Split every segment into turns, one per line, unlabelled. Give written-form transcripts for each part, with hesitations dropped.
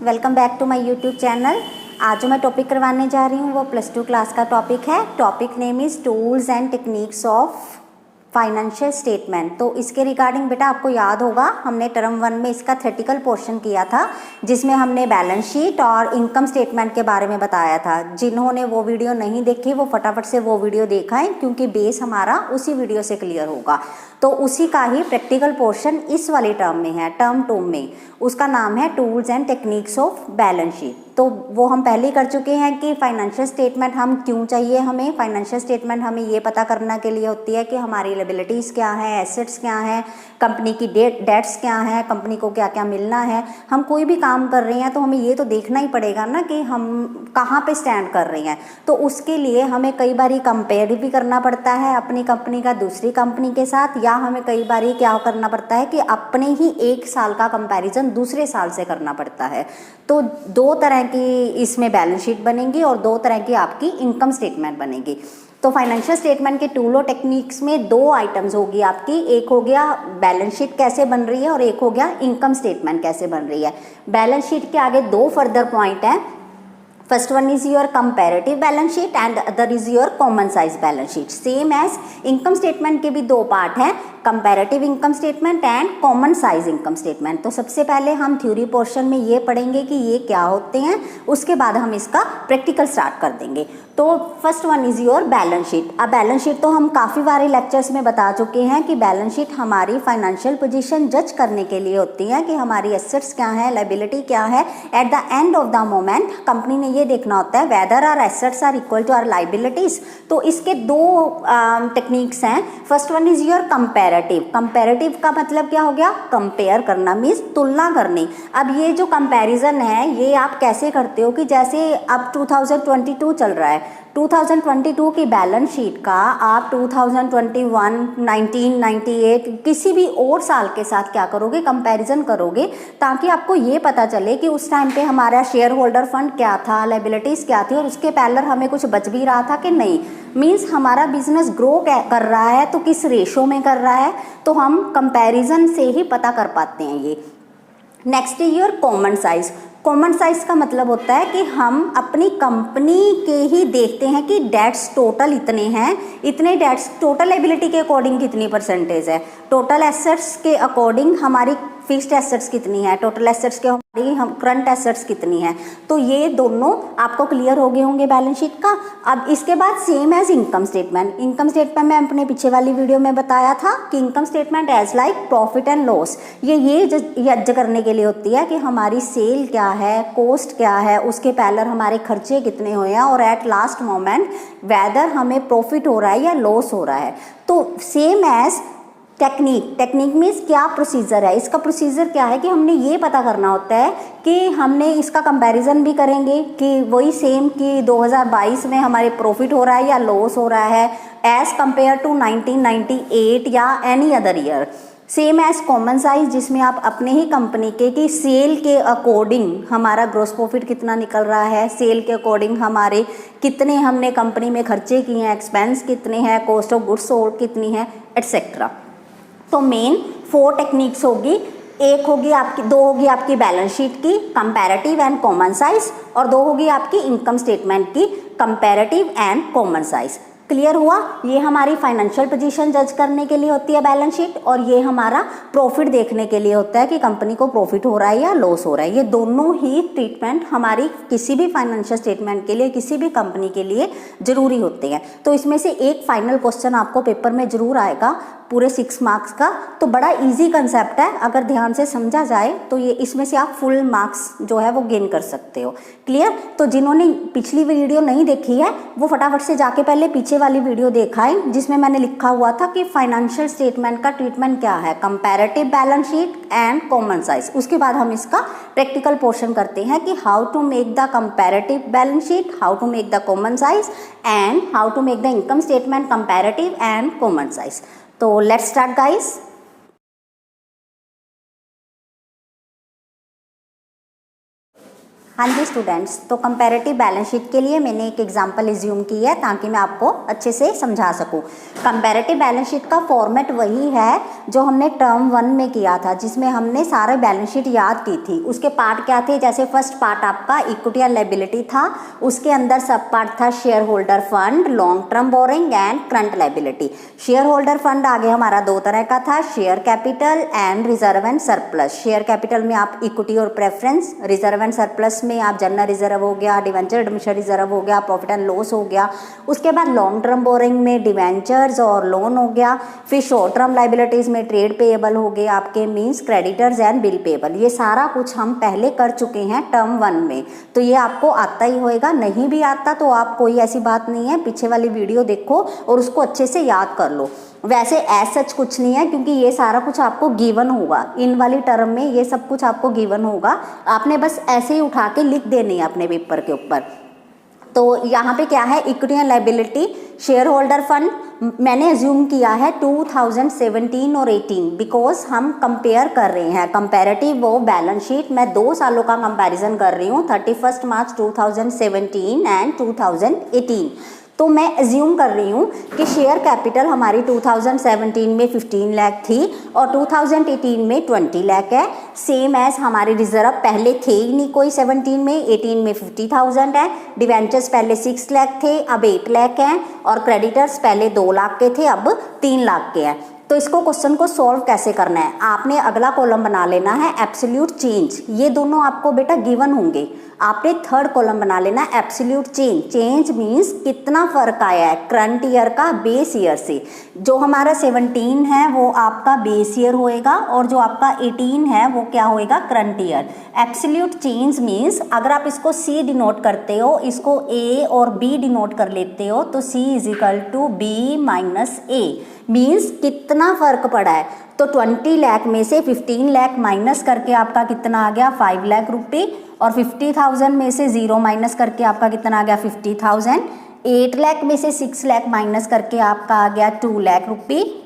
Welcome back to my YouTube channel. आज जो मैं टॉपिक करवाने जा रही हूँ वो +2 क्लास का टॉपिक है। Topic name is tools and techniques of financial statement. तो इसके रिगार्डिंग बेटा आपको याद होगा हमने टर्म 1 में इसका थ्योरेटिकल पोर्शन किया था, जिसमें हमने बैलेंस शीट और इनकम स्टेटमेंट के बारे में बताया था। जिन्होंने वो वीडियो नहीं देखी वो फटाफट से वो वीडियो देखाएं, क्योंकि बेस हमारा उसी वीडियो से क्लियर होगा। तो उसी का ही प्रैक्टिकल पोर्शन इस वाले टर्म में है, टर्म 2 में। उसका नाम है tools and techniques of balance sheet. तो वो हम पहले ही कर चुके हैं कि फाइनेंशियल स्टेटमेंट हम क्यों चाहिए। हमें फाइनेंशियल स्टेटमेंट हमें ये पता करने के लिए होती है कि हमारी लायबिलिटीज़ क्या है, एसेट्स क्या हैं, कंपनी की डेट्स क्या हैं, कंपनी को क्या क्या मिलना है। हम कोई भी काम कर रहे हैं तो हमें ये तो देखना ही पड़ेगा ना कि हम कहाँ पे स्टैंड कर रहे हैं। तो उसके लिए हमें कई बार कंपेयर भी करना पड़ता है अपनी कंपनी का दूसरी कंपनी के साथ, या हमें कई बार क्या करना पड़ता है कि अपने ही 1 साल का कंपैरिजन दूसरे साल से करना पड़ता है। तो 2 तरह की इसमें बैलेंस शीट बनेगी और 2 तरह की आपकी इनकम स्टेटमेंट बनेगी। तो फाइनेंशियल स्टेटमेंट के टूल और टेक्निक्स में 2 आइटम्स होगी आपकी। एक हो गया बैलेंस शीट कैसे बन रही है और एक हो गया इनकम स्टेटमेंट कैसे बन रही है। बैलेंस शीट के आगे 2 फर्दर पॉइंट हैं। First one is your comparative balance sheet and other is your common size balance sheet. Same as income statement के भी 2 पार्ट हैं, comparative income statement and common size income statement. तो सबसे पहले हम थ्योरी पोर्शन में ये पढ़ेंगे कि ये क्या होते हैं, उसके बाद हम इसका प्रैक्टिकल स्टार्ट कर देंगे। तो first one is your balance sheet. अब बैलेंस शीट तो हम काफ़ी बारे लेक्चर्स में बता चुके हैं कि बैलेंस शीट हमारी फाइनेंशियल पोजीशन जज करने के लिए होती है कि हमारी एसेट्स क्या है, लायबिलिटी क्या है। At the end of the moment company ने ये देखना होता है whether our assets are equal to our liabilities. तो इसके 2 टेक्निक्स हैं। First one is your comparative. Comparative का मतलब क्या हो गया, कंपेयर करना मीन्स तुलना करनी। अब ये जो कंपैरिजन है ये आप कैसे करते हो कि जैसे अब 2022 चल रहा है, 2022 की बैलेंस शीट का आप 2021, 1998 किसी भी और साल के साथ क्या करोगे, कंपैरिजन करोगे, ताकि आपको ये पता चले कि उस टाइम पे हमारा शेयर होल्डर फंड क्या था, लायबिलिटीज़ क्या थी और उसके पहले हमें कुछ बच भी रहा था कि नहीं। मीन्स हमारा बिजनेस ग्रो कर रहा है तो किस रेशो में कर रहा है, तो हम कंपैरिजन से ही पता कर पाते हैं ये। Next is your common size. Common size का मतलब होता है कि हम अपनी कंपनी के ही देखते हैं कि डेट्स टोटल इतने हैं, इतने डेट्स टोटल लायबिलिटी के अकॉर्डिंग कितनी परसेंटेज है, टोटल एसेट्स के अकॉर्डिंग हमारी फिक्स्ड एसेट्स कितनी है, टोटल एसेट्स के हमारी हम करंट एसेट्स कितनी है। तो ये दोनों आपको क्लियर हो गए होंगे बैलेंस शीट का। अब इसके बाद same as income statement. Income statement में अपने पीछे वाली वीडियो में बताया था कि income statement as like profit and loss. ये जज करने के लिए होती है कि हमारी सेल क्या है, कॉस्ट क्या है, उसके पहले हमारे खर्चे कितने हुए हैं और एट लास्ट मोमेंट वेदर हमें प्रॉफिट हो रहा है या लॉस हो रहा है। तो सेम एज टेक्निक मीन्स क्या प्रोसीजर है। इसका प्रोसीजर क्या है कि हमने ये पता करना होता है कि हमने इसका कंपैरिजन भी करेंगे कि वही सेम कि 2022 में हमारे प्रॉफिट हो रहा है या लॉस हो रहा है एज कंपेयर टू 1998 या any other year. Same as common size, जिसमें आप अपने ही कंपनी के कि सेल के अकॉर्डिंग हमारा ग्रॉस प्रॉफिट कितना निकल रहा है, सेल के अकॉर्डिंग हमारे कितने हमने कंपनी में खर्चे किए हैं, एक्सपेंस कितने हैं, कॉस्ट ऑफ गुड्स सोल्ड कितनी है, एटसेट्रा। तो मेन 4 टेक्निक्स होगी। एक होगी आपकी, 2 होगी आपकी बैलेंस शीट की कंपैरेटिव एंड कॉमन साइज, और 2 होगी आपकी इनकम स्टेटमेंट की comparative and common size. Clear हुआ। ये हमारी फाइनेंशियल पोजीशन जज करने के लिए होती है बैलेंस शीट, और ये हमारा प्रॉफिट देखने के लिए होता है कि कंपनी को प्रॉफिट हो रहा है या लॉस हो रहा है। ये दोनों ही ट्रीटमेंट हमारी किसी भी फाइनेंशियल स्टेटमेंट के लिए, किसी भी कंपनी के लिए जरूरी होते हैं। तो इसमें से एक फाइनल क्वेश्चन आपको पेपर में जरूर आएगा पूरे 6 मार्क्स का। तो बड़ा इजी कंसेप्ट है, अगर ध्यान से समझा जाए तो ये इसमें से आप फुल मार्क्स जो है वो गेन कर सकते हो। क्लियर। तो जिन्होंने पिछली वीडियो नहीं देखी है वो फटाफट से जाके पहले पीछे वाली वीडियो देखाएं, जिसमें मैंने लिखा हुआ था कि फाइनेंशियल स्टेटमेंट का ट्रीटमेंट क्या है, comparative balance sheet and common size. उसके बाद हम इसका प्रैक्टिकल पोर्शन करते हैं कि how to make the comparative balance sheet, how to make the common size and how to make the income statement comparative and common size. तो let's start guys. हाँ जी स्टूडेंट्स, तो कंपैरेटिव बैलेंस शीट के लिए मैंने एक example assume की है ताकि मैं आपको अच्छे से समझा सकूं। कंपैरेटिव बैलेंस शीट का फॉर्मेट वही है जो हमने टर्म 1 में किया था, जिसमें हमने सारे बैलेंस शीट याद की थी। उसके पार्ट क्या थे, जैसे फर्स्ट पार्ट आपका इक्विटी एंड लायबिलिटी था, उसके अंदर सब पार्ट था share holder fund, long term borrowing and current liability. Share holder fund आगे हमारा दो तरह का था, share capital and reserve and surplus. Share capital में आप इक्विटी और प्रेफरेंस, रिजर्व एंड सरप्लस में आप जनरल रिजर्व हो गया, डिवेंचर एडमिशन रिजर्व हो गया, प्रॉफिट एंड लॉस हो गया। उसके बाद लॉन्ग टर्म बोरिंग में डिवेंचर्स और लोन हो गया। फिर शॉर्ट टर्म लायबिलिटीज में ट्रेड पेएबल हो गए आपके, means creditors and bill payable. ये सारा कुछ हम पहले कर चुके हैं टर्म 1 में, तो ये आपको आता ही होएगा। नहीं भी आता तो आप, कोई ऐसी बात नहीं है, पीछे वाली वीडियो देखो और उसको अच्छे से याद कर लो। वैसे एज सच कुछ नहीं है, क्योंकि ये सारा कुछ आपको गिवन होगा इन वाली टर्म में, ये सब कुछ आपको गिवन होगा। आपने बस ऐसे ही उठा के लिख देनी है अपने पेपर के ऊपर। तो यहाँ पे क्या है, equity and liability, share holder fund मैंने एज्यूम किया है 2017 और 18, बिकॉज हम कंपेयर कर रहे हैं कंपैरेटिव वो बैलेंस शीट। मैं 2 सालों का कंपैरिजन कर रही हूँ, 31 मार्च 2017 एंड 2018। तो मैं एज्यूम कर रही हूँ कि शेयर कैपिटल हमारी 2017 में 15 लाख थी और 2018 में 20 लाख है। सेम एज हमारी रिजर्व पहले थे ही नहीं कोई 17 में, 18 में 50,000 है। डिवेंचर्स पहले 6 लाख थे, अब 8 लाख हैं। और क्रेडिटर्स पहले 2 लाख के थे, अब 3 लाख के हैं। तो इसको क्वेश्चन को सॉल्व कैसे करना है, आपने अगला कॉलम बना लेना है एब्सोल्यूट चेंज। ये दोनों आपको बेटा गिवन होंगे। आपने थर्ड कॉलम बना लेना है एब्सोल्यूट चेंज। चेंज मीन्स कितना फर्क आया है करंट ईयर का बेस ईयर से। जो हमारा 17 है वो आपका बेस ईयर होएगा और जो आपका 18 है वो क्या होएगा, current year. Absolute change means अगर आप इसको सी डिनोट करते हो, इसको ए और बी डिनोट कर लेते हो, तो C is equal to B minus A, means कितना फर्क पड़ा है। तो 20 लाख में से 15 लाख माइनस करके आपका कितना आ गया, 5 लाख रुपये। और 50,000 में से 0 माइनस करके आपका कितना आ गया, 50,000। 8 लाख में से 6 लाख माइनस करके आपका आ गया 2 लाख रुपये।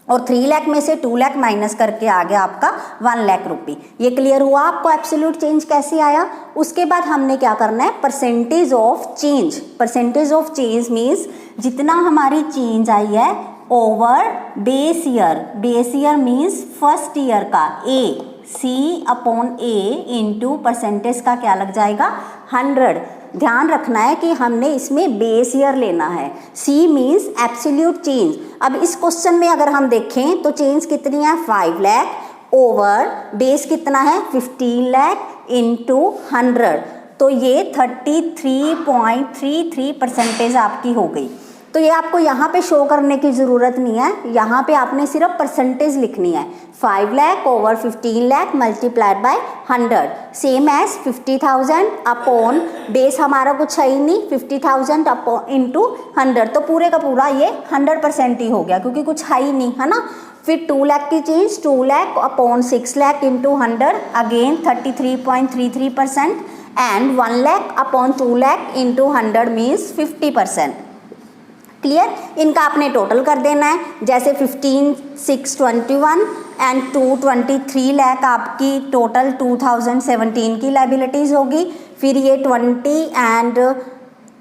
और 3 लाख में से 2 लाख माइनस करके आ गया आपका 1 लाख रुपये। ये क्लियर हुआ आपको एब्सोल्यूट चेंज कैसे आया। उसके बाद हमने क्या करना है, percentage of change. Percentage of change means जितना हमारी चेंज आई है over base year. Base year means first year का, ए सी अपॉन ए इंटू परसेंटेज का क्या लग जाएगा, 100। ध्यान रखना है कि हमने इसमें बेस ईयर लेना है। C means absolute change. अब इस क्वेश्चन में अगर हम देखें तो चेंज कितनी है, 5 लाख ओवर बेस कितना है, 15 लाख इंटू 100। तो ये 33.33% आपकी हो गई। तो ये आपको यहाँ पे शो करने की ज़रूरत नहीं है, यहाँ पे आपने सिर्फ परसेंटेज लिखनी है। 5 lakh over 15 lakh multiplied by 100, same as 50,000 upon base हमारा कुछ है ही नहीं, 50,000 अपॉन इंटू 100। तो पूरे का पूरा ये 100% ही हो गया क्योंकि कुछ है ही नहीं, है ना। फिर 2 लाख की change, 2 lakh upon 6 lakh into 100, again 33.33%। And 1 lakh upon 2 lakh into 100 means 50%। Clear. इनका आपने टोटल कर देना है, जैसे 15 6 21 एंड 2 23 लाख आपकी टोटल 2017 की लाइबिलिटीज़ होगी। फिर ये 20 एंड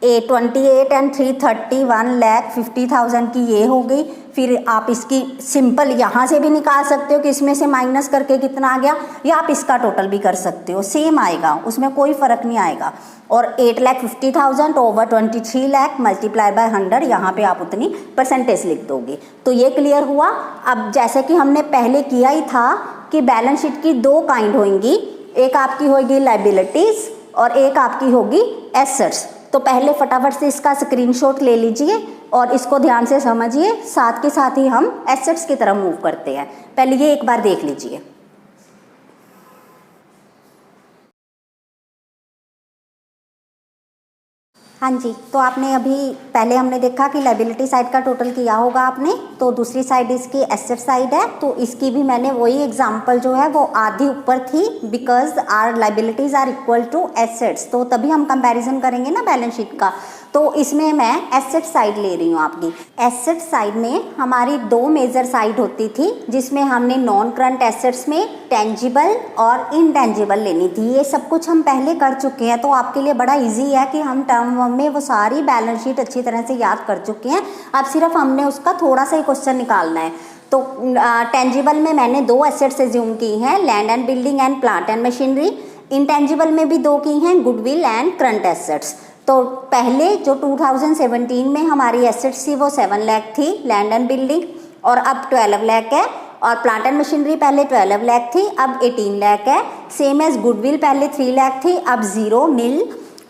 28 एंड 331 लाख 50,000 की ये हो गई। फिर आप इसकी सिंपल यहाँ से भी निकाल सकते हो कि इसमें से माइनस करके कितना आ गया, या आप इसका टोटल भी कर सकते हो, सेम आएगा, उसमें कोई फ़र्क नहीं आएगा। और 8,50,000 ओवर 23 लाख मल्टीप्लाई बाय 100, यहाँ पे आप उतनी परसेंटेज लिख दोगे। तो ये क्लियर हुआ। अब जैसे कि हमने पहले किया ही था कि बैलेंस शीट की 2 काइंड होंगी, एक आपकी होगी लाइबिलिटीज़ और एक आपकी होगी एसेट्स। तो पहले फटाफट से इसका स्क्रीनशॉट ले लीजिए और इसको ध्यान से समझिए, साथ के साथ ही हम एसेट्स की तरफ मूव करते हैं। पहले ये एक बार देख लीजिए। हाँ जी, तो आपने अभी पहले हमने देखा कि लाइबिलिटी साइड का टोटल किया होगा आपने, तो दूसरी साइड इसकी एसेट साइड है। तो इसकी भी मैंने वही एग्जांपल जो है वो आधी ऊपर थी, because our liabilities are equal to assets, तो तभी हम कंपैरिजन करेंगे ना बैलेंस शीट का। तो इसमें मैं एसेट साइड ले रही हूँ आपकी। एसेट साइड में हमारी दो मेजर साइड होती थी, जिसमें हमने नॉन करंट एसेट्स में टेंजिबल और इनटेंजिबल लेनी थी। ये सब कुछ हम पहले कर चुके हैं, तो आपके लिए बड़ा इजी है कि हम टर्म वन में वो सारी बैलेंस शीट अच्छी तरह से याद कर चुके हैं। अब सिर्फ हमने उसका थोड़ा सा ही क्वेश्चन निकालना है। तो टेंजिबल में मैंने दो एसेट्स एज्यूम की हैं, land and building and plant and machinery. Intangible में भी दो की हैं, गुडविल एंड करंट एसेट्स। तो पहले जो 2017 में हमारी एसेट्स थी वो 7 लाख थी, लैंड एंड बिल्डिंग, और अब 12 लाख है। और प्लांट एंड मशीनरी पहले 12 लाख थी, अब 18 लाख है। सेम एज गुडविल पहले 3 लाख थी, अब 0 नील।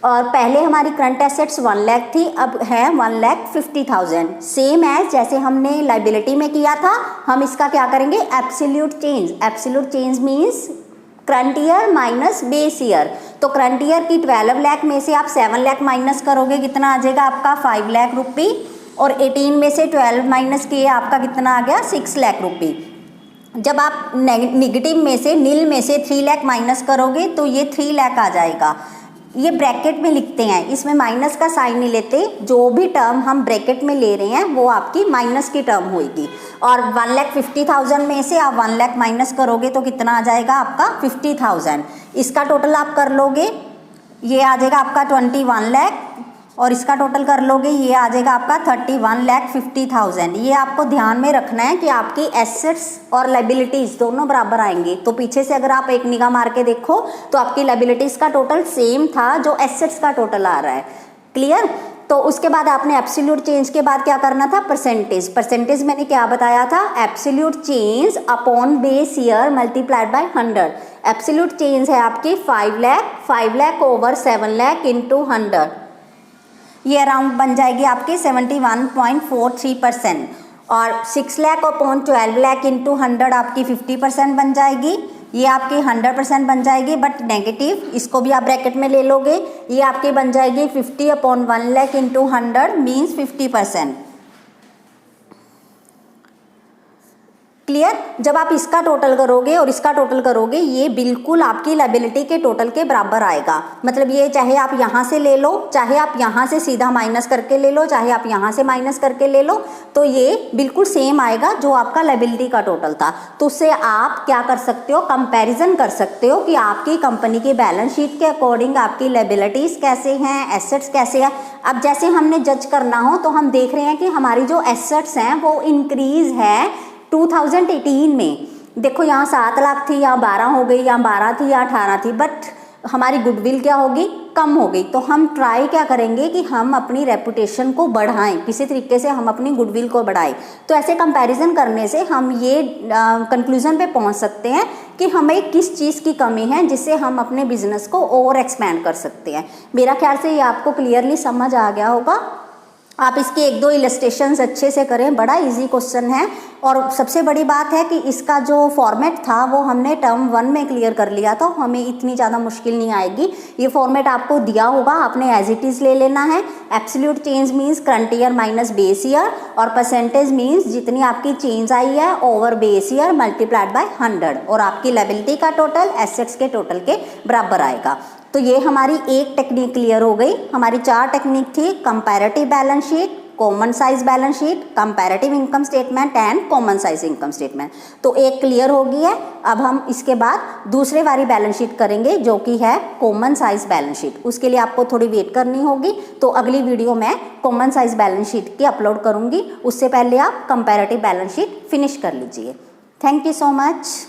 और पहले हमारी करंट एसेट्स 1 लाख थी, अब है 1,50,000। सेम एज जैसे हमने लाइबिलिटी में किया था, हम इसका क्या करेंगे, absolute change. Absolute change means current year minus base year. तो करंट ईयर की 12 लाख में से आप 7 लाख माइनस करोगे, कितना आ जाएगा आपका 5 लाख रुपी। और 18 में से 12 माइनस किए आपका कितना आ गया 6 लाख रुपी। जब आप नेगेटिव में से नील में से 3 लाख माइनस करोगे तो ये 3 लाख आ जाएगा। ये ब्रैकेट में लिखते हैं, इसमें माइनस का साइन नहीं लेते। जो भी टर्म हम ब्रैकेट में ले रहे हैं वो आपकी माइनस की टर्म होगी। और 1,50,000 में से आप 1 लाख माइनस करोगे तो कितना आ जाएगा आपका 50,000। इसका टोटल आप कर लोगे, ये आ जाएगा आपका 21 लाख, और इसका टोटल कर लोगे ये आ जाएगा आपका 31,50,000। ये आपको ध्यान में रखना है कि आपकी एसेट्स और लाइबिलिटीज़ दोनों बराबर आएंगे। तो पीछे से अगर आप एक निगाह मार के देखो तो आपकी लाइबिलिटीज़ का टोटल सेम था जो एसेट्स का टोटल आ रहा है। क्लियर? तो उसके बाद आपने एब्सोल्यूट चेंज के बाद क्या करना था, परसेंटेज। परसेंटेज मैंने क्या बताया था, absolute change upon base year multiplied by 100। Absolute change है आपकी 5 लाख ओवर 7 लाख इंटू 100। ये अराउंड बन जाएगी आपकी 71.43%। और 6 लाख अपॉन 12 लाख इंटू 100 आपकी 50% बन जाएगी। ये आपकी 100% बन जाएगी बट नेगेटिव, इसको भी आप ब्रैकेट में ले लोगे। ये आपकी बन जाएगी 50 upon 1 lakh into 100 means 50%। Clear? जब आप इसका टोटल करोगे और इसका टोटल करोगे ये बिल्कुल आपकी लायबिलिटी के टोटल के बराबर आएगा। मतलब ये चाहे आप यहाँ से ले लो, चाहे आप यहाँ से सीधा माइनस करके ले लो, चाहे आप यहाँ से माइनस करके ले लो, तो ये बिल्कुल सेम आएगा जो आपका लायबिलिटी का टोटल था। तो उससे आप क्या कर सकते हो, कंपैरिजन कर सकते हो कि आपकी कंपनी की बैलेंस शीट के अकॉर्डिंग आपकी लायबिलिटीज़ कैसे हैं, एसेट्स कैसे हैं। अब जैसे हमने जज करना हो तो हम देख रहे हैं कि हमारी जो एसेट्स हैं वो इंक्रीज है 2018 में। देखो यहाँ 7 लाख थी, यहाँ 12 हो गई, यहाँ 12 थी, यहाँ 18 थी, बट हमारी गुडविल क्या होगी, कम हो गई। तो हम ट्राई क्या करेंगे कि हम अपनी रेपुटेशन को बढ़ाएं, किसी तरीके से हम अपनी गुडविल को बढ़ाएं। तो ऐसे कंपैरिजन करने से हम ये कंक्लूजन पे पहुंच सकते हैं कि हमें किस चीज़ की कमी है जिससे हम अपने बिजनेस को ओवर एक्सपैंड कर सकते हैं। मेरा ख्याल से ये आपको क्लियरली समझ आ गया होगा। आप इसके 1-2 इलस्ट्रेशंस अच्छे से करें, बड़ा इजी क्वेश्चन है। और सबसे बड़ी बात है कि इसका जो फॉर्मेट था वो हमने टर्म 1 में क्लियर कर लिया था, हमें इतनी ज़्यादा मुश्किल नहीं आएगी। ये फॉर्मेट आपको दिया होगा, आपने एज इट इज़ ले लेना है। Absolute change means current year minus base year, और परसेंटेज मीन्स जितनी आपकी चेंज आई है over base year multiplied by 100, और आपकी लायबिलिटी का टोटल एसेट्स के टोटल के बराबर आएगा। तो ये हमारी एक टेक्निक क्लियर हो गई। हमारी 4 टेक्निक थी, comparative balance sheet, common size balance sheet, comparative income statement and common size income statement. तो एक क्लियर हो गई है। अब हम इसके बाद दूसरे वाली बैलेंस शीट करेंगे जो कि है कॉमन साइज बैलेंस शीट। उसके लिए आपको थोड़ी वेट करनी होगी, तो अगली वीडियो में कॉमन साइज बैलेंस शीट की अपलोड करूँगी। उससे पहले आप कंपैरेटिव बैलेंस शीट फिनिश कर लीजिए। Thank you so much.